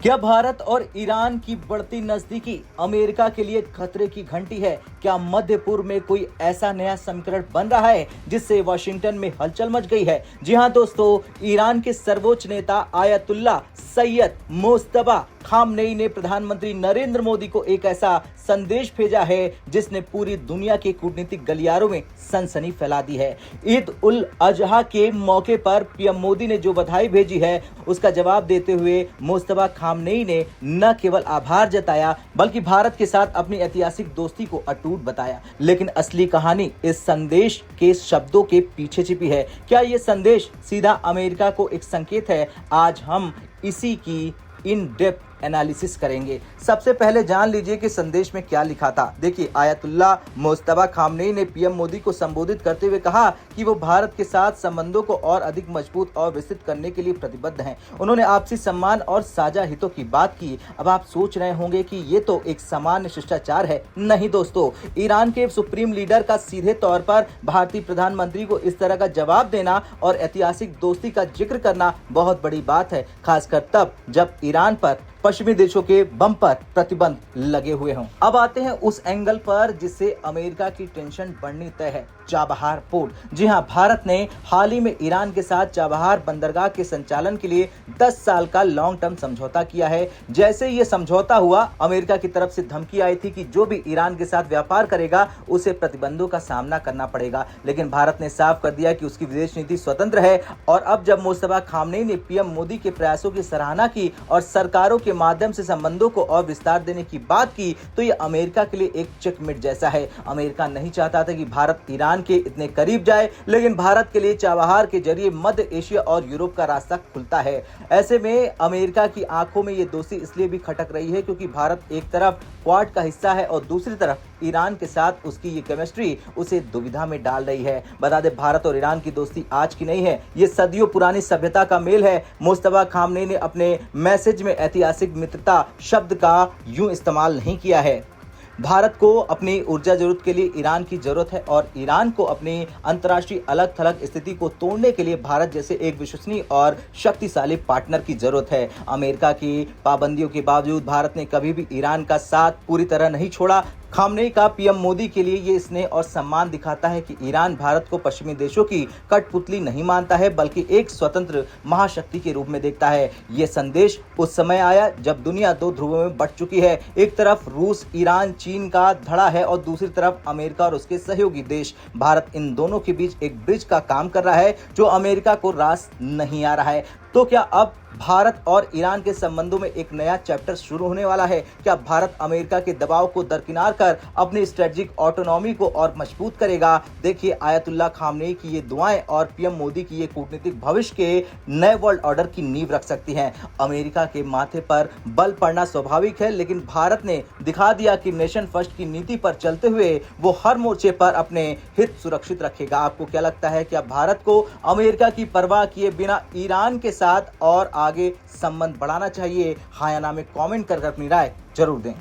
क्या भारत और ईरान की बढ़ती नजदीकी अमेरिका के लिए खतरे की घंटी है? क्या मध्य पूर्व में कोई ऐसा नया समीकरण बन रहा है जिससे वाशिंगटन में हलचल मच गई है? जी हां दोस्तों, ईरान के सर्वोच्च नेता आयतुल्ला सैयद मुज्तबा खामनेई ने प्रधानमंत्री नरेंद्र मोदी को एक ऐसा संदेश भेजा है जिसने पूरी दुनिया के कूटनीतिक गलियारों में सनसनी फैला दी है। ईद उल अजहा के मौके पर पीएम मोदी ने जो बधाई भेजी है उसका जवाब देते हुए मुज्तबा खामनेई ने न केवल आभार जताया बल्कि भारत के साथ अपनी ऐतिहासिक दोस्ती को अटूट बताया। लेकिन असली कहानी इस संदेश के शब्दों के पीछे छिपी है। क्या यह संदेश सीधा अमेरिका को एक संकेत है? आज हम इसी की इन डेप्थ एनालिसिस करेंगे। सबसे पहले जान लीजिए कि संदेश में क्या लिखा था। देखिए, आयतुल्ला मुज्तबा खामनेई ने पीएम मोदी को संबोधित करते हुए कहा कि वो भारत के साथ संबंधों को और अधिक मजबूत और विस्तृत करने के लिए प्रतिबद्ध हैं। उन्होंने आपसी सम्मान और साझा हितों की बात की। अब आप सोच रहे होंगे कि ये तो एक सामान्य शिष्टाचार है। नहीं दोस्तों, ईरान के सुप्रीम लीडर का सीधे तौर पर भारतीय प्रधानमंत्री को इस तरह का जवाब देना और ऐतिहासिक दोस्ती का जिक्र करना बहुत बड़ी बात है, खासकर तब जब ईरान पर पश्चिमी देशों के बम पर प्रतिबंध लगे हुए हों। अब आते हैं उस एंगल पर जिससे अमेरिका की टेंशन बढ़नी तय है, चाबहार पोर्ट। जी हां, भारत ने हाल ही में ईरान के साथ चाबहार बंदरगाह के संचालन के लिए 10 साल का लॉन्ग टर्म समझौता किया है। जैसे ये समझौता हुआ, अमेरिका की तरफ से धमकी आई थी कि जो भी ईरान के साथ व्यापार करेगा उसे प्रतिबंधों का सामना करना पड़ेगा। लेकिन भारत ने साफ कर दिया कि उसकी विदेश नीति स्वतंत्र है। और अब जब मुज्तबा खामनेई ने पीएम मोदी के प्रयासों की सराहना की और सरकारों के माध्यम से संबंधों को और विस्तार देने की बात की, तो यह अमेरिका के लिए एक चेकमेट जैसा है। अमेरिका नहीं चाहता था कि भारत ईरान के इतने करीब जाए, लेकिन भारत के लिए चाबहार के जरिए मध्य एशिया और यूरोप का रास्ता खुलता है। ऐसे में अमेरिका की आंखों में यह दोस्ती इसलिए भी खटक रही है क्योंकि भारत एक तरफ क्वाड का हिस्सा है और दूसरी तरफ ईरान के साथ उसकी ये केमिस्ट्री उसे दुविधा में डाल रही है। बता दें, भारत और ईरान की दोस्ती आज की नहीं है, ये सदियों पुरानी सभ्यता का मेल है। मुज्तबा खामनेई ने अपने मैसेज में ऐतिहासिक मित्रता शब्द का यूं इस्तेमाल नहीं किया है। भारत को अपनी ऊर्जा जरूरत के लिए ईरान की जरूरत है और ईरान को अपनी अंतर्राष्ट्रीय अलग थलग स्थिति को तोड़ने के लिए भारत जैसे एक विश्वसनीय और शक्तिशाली पार्टनर की जरूरत है। अमेरिका की पाबंदियों के बावजूद भारत ने कभी भी ईरान का साथ पूरी तरह नहीं छोड़ा। खामनेई का पीएम मोदी के लिए ये स्नेह और सम्मान दिखाता है कि ईरान भारत को पश्चिमी देशों की कठपुतली नहीं मानता है बल्कि एक स्वतंत्र महाशक्ति के रूप में देखता है। ये संदेश उस समय आया जब दुनिया दो ध्रुवों में बंट चुकी है। एक तरफ रूस, ईरान, चीन का धड़ा है और दूसरी तरफ अमेरिका और उसके सहयोगी देश। भारत इन दोनों के बीच एक ब्रिज का काम कर रहा है जो अमेरिका को रास नहीं आ रहा है। तो क्या अब भारत और ईरान के संबंधों में एक नया चैप्टर शुरू होने वाला है? क्या भारत अमेरिका के दबाव को दरकिनार कर अपनी स्ट्रेटेजिक ऑटोनॉमी को और मजबूत करेगा? देखिए, आयतुल्ला खामनेई की ये दुआएं और पीएम मोदी की ये कूटनीतिक भविष्य के नए वर्ल्ड ऑर्डर की नींव रख सकती हैं। अमेरिका के माथे पर बल पड़ना स्वाभाविक है, लेकिन भारत ने दिखा दिया कि नेशन फर्स्ट की नीति पर चलते हुए वो हर मोर्चे पर अपने हित सुरक्षित रखेगा। आपको क्या लगता है, क्या भारत को अमेरिका की परवाह किए बिना ईरान के साथ और आगे संबंध बढ़ाना चाहिए? हाँ या ना में कमेंट कर अपनी राय जरूर दें।